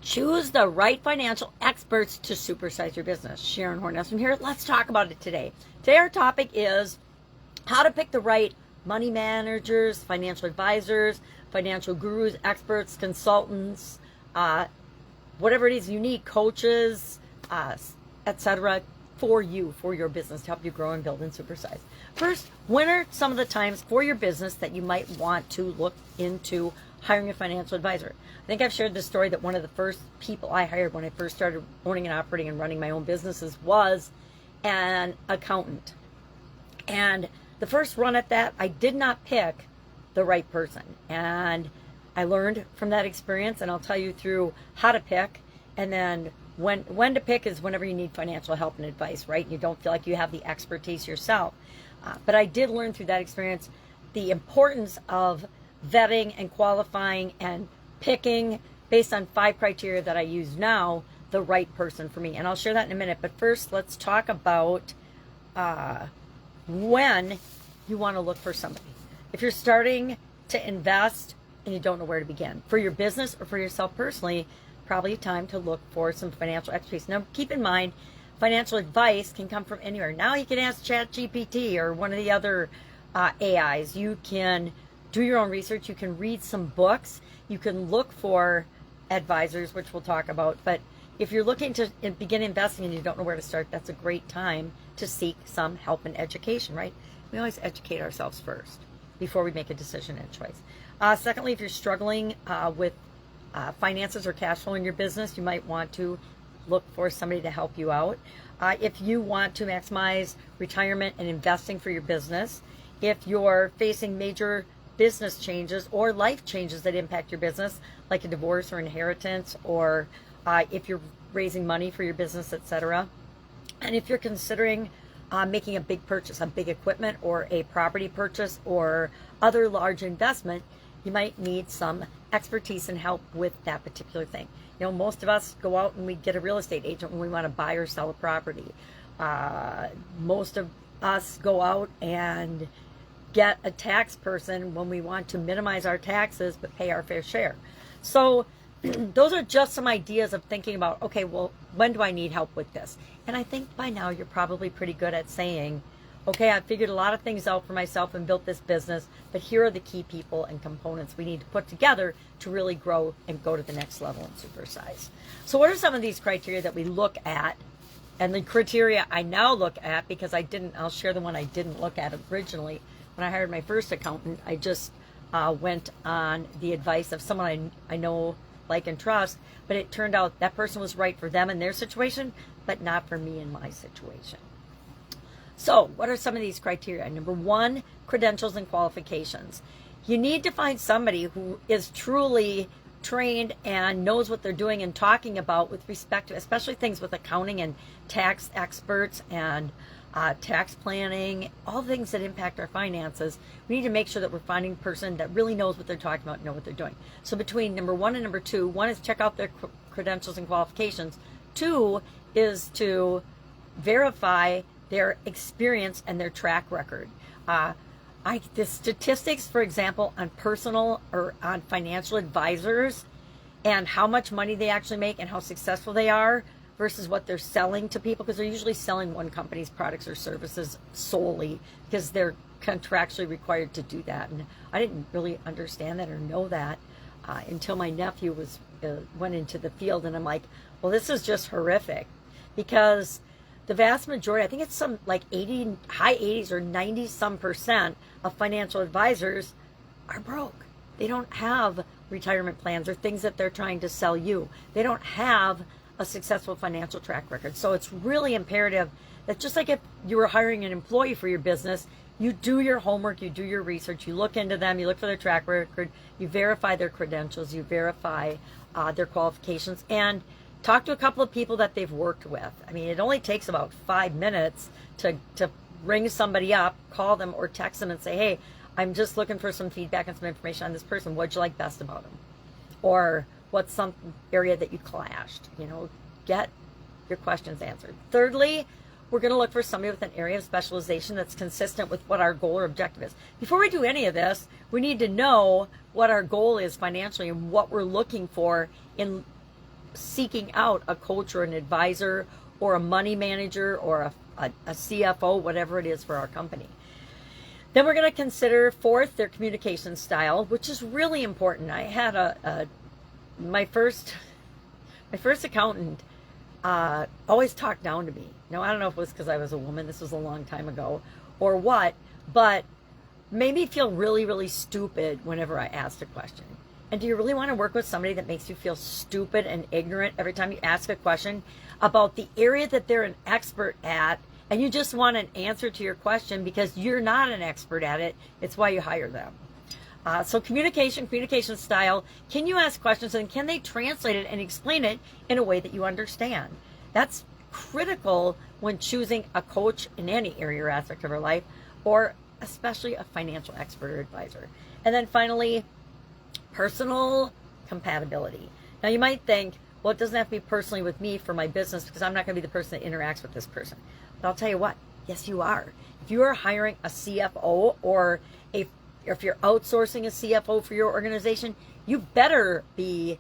Choose the right financial experts to supersize your business. Sharon Horne-Ellstrom here. Let's talk about it today. Today our topic is how to pick the right money managers, financial advisors, financial gurus, experts, consultants, whatever it is you need, coaches, etc. for you, for your business, to help you grow and build and supersize. First, when are some of the times for your business that you might want to look into hiring a financial advisor? I think I've shared this story that one of the first people I hired when I first started owning and operating and running my own businesses was an accountant. And the first run at that, I did not pick the right person. And I learned from that experience, and I'll tell you through how to pick, and then when to pick is whenever you need financial help and advice, right? You don't feel like you have the expertise yourself. But I did learn through that experience the importance of vetting and qualifying and picking based on 5 criteria that I use now, the right person for me. And I'll share that in a minute. But first, let's talk about when you want to look for somebody. If you're starting to invest and you don't know where to begin, for your business or for yourself personally, probably time to look for some financial expertise. Now, keep in mind, financial advice can come from anywhere. Now you can ask ChatGPT or one of the other AIs. You can do your own research. You can read some books. You can look for advisors, which we'll talk about. But if you're looking to begin investing and you don't know where to start, that's a great time to seek some help and education, right? We always educate ourselves first before we make a decision and choice. Secondly, if you're struggling with finances or cash flow in your business, you might want to look for somebody to help you out. If you want to maximize retirement and investing for your business, if you're facing major business changes or life changes that impact your business, like a divorce or inheritance, or if you're raising money for your business, etc. And if you're considering making a big purchase, a big equipment or a property purchase or other large investment, you might need some expertise and help with that particular thing. You know, most of us go out and we get a real estate agent when we want to buy or sell a property. Most of us go out and get a tax person when we want to minimize our taxes but pay our fair share. So those are just some ideas of thinking about, okay, well, when do I need help with this? And I think by now you're probably pretty good at saying, okay, I've figured a lot of things out for myself and built this business, but here are the key people and components we need to put together to really grow and go to the next level and supersize. So what are some of these criteria that we look at? And the criteria I now look at, because I'll share the one I didn't look at originally. When I hired my first accountant, I just went on the advice of someone I know, like, and trust, but it turned out that person was right for them and their situation, but not for me and my situation. So what are some of these criteria? Number 1, credentials and qualifications. You need to find somebody who is truly trained and knows what they're doing and talking about with respect to, especially things with accounting and tax experts and tax planning, all things that impact our finances. We need to make sure that we're finding a person that really knows what they're talking about and know what they're doing. So between number 1 and number 2, 1 is check out their credentials and qualifications. 2 is to verify their experience and their track record. The statistics, for example, on personal or on financial advisors and how much money they actually make and how successful they are versus what they're selling to people, because they're usually selling one company's products or services solely because they're contractually required to do that. And I didn't really understand that or know that until my nephew went into the field, and I'm like, well, this is just horrific, because the vast majority, I think it's some like high 80s or 90 some percent of financial advisors are broke. They don't have retirement plans or things that they're trying to sell you. They don't have a successful financial track record. So it's really imperative that, just like if you were hiring an employee for your business, you do your homework, you do your research, you look into them, you look for their track record, you verify their credentials, you verify their qualifications, and talk to a couple of people that they've worked with. I mean, it only takes about 5 minutes to ring somebody up, call them or text them and say, hey, I'm just looking for some feedback and some information on this person. What'd you like best about them? Or what's some area that you clashed? You know, get your questions answered. Thirdly, we're going to look for somebody with an area of specialization that's consistent with what our goal or objective is. Before we do any of this, we need to know what our goal is financially and what we're looking for in seeking out a coach or an advisor or a money manager or a CFO, whatever it is for our company. Then we're going to consider fourth, their communication style, which is really important. I had my first accountant always talked down to me. Now, I don't know if it was because I was a woman, this was a long time ago, or what, but made me feel really, really stupid whenever I asked a question. And do you really want to work with somebody that makes you feel stupid and ignorant every time you ask a question about the area that they're an expert at, and you just want an answer to your question because you're not an expert at it? It's why you hire them. So communication style. Can you ask questions, and can they translate it and explain it in a way that you understand? That's critical when choosing a coach in any area or aspect of our life, or especially a financial expert or advisor. And then finally, personal compatibility. Now you might think, well, it doesn't have to be personally with me for my business because I'm not going to be the person that interacts with this person. But I'll tell you what, yes, you are. If you are hiring a CFO, or if you're outsourcing a CFO for your organization, you better be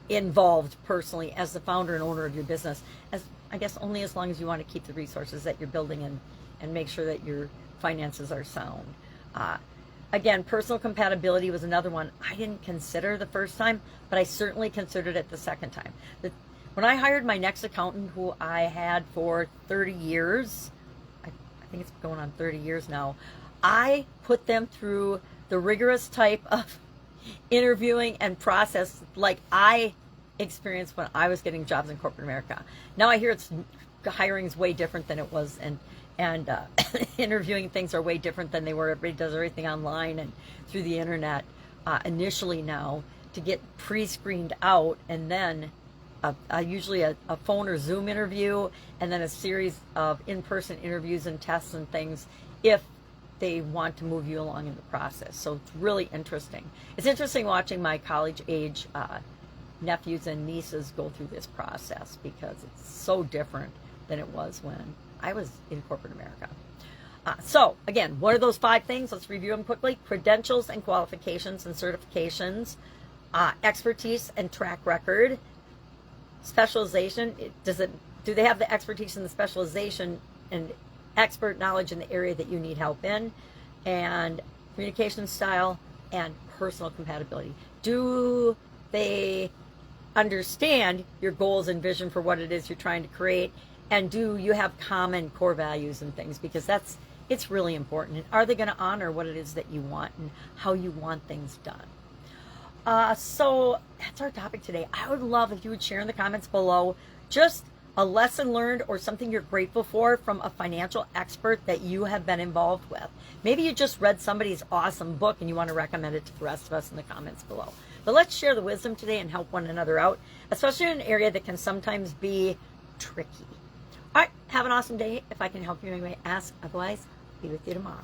involved personally as the founder and owner of your business, as I guess only as long as you want to keep the resources that you're building and make sure that your finances are sound. Again, personal compatibility was another one I didn't consider the first time, but I certainly considered it the second time. When I hired my next accountant, who I had for 30 years, I think it's going on 30 years now, I put them through the rigorous type of interviewing and process like I experienced when I was getting jobs in corporate America. Now I hear hiring is way different than it was, and interviewing things are way different than they were. Everybody does everything online and through the internet initially now to get pre-screened out, and then usually a phone or Zoom interview, and then a series of in-person interviews and tests and things if they want to move you along in the process. So it's really interesting. It's interesting watching my college age nephews and nieces go through this process because it's so different than it was when I was in corporate America. So again, what are those 5 things? Let's review them quickly. Credentials and qualifications and certifications, expertise and track record, specialization. Do they have the expertise and the specialization and expert knowledge in the area that you need help in? And communication style and personal compatibility. Do they understand your goals and vision for what it is you're trying to create? And do you have common core values and things? Because it's really important. And are they going to honor what it is that you want and how you want things done? So that's our topic today. I would love if you would share in the comments below just a lesson learned or something you're grateful for from a financial expert that you have been involved with. Maybe you just read somebody's awesome book and you want to recommend it to the rest of us in the comments below. But let's share the wisdom today and help one another out, especially in an area that can sometimes be tricky. All right, have an awesome day. If I can help you in any way, ask. Otherwise, be with you tomorrow.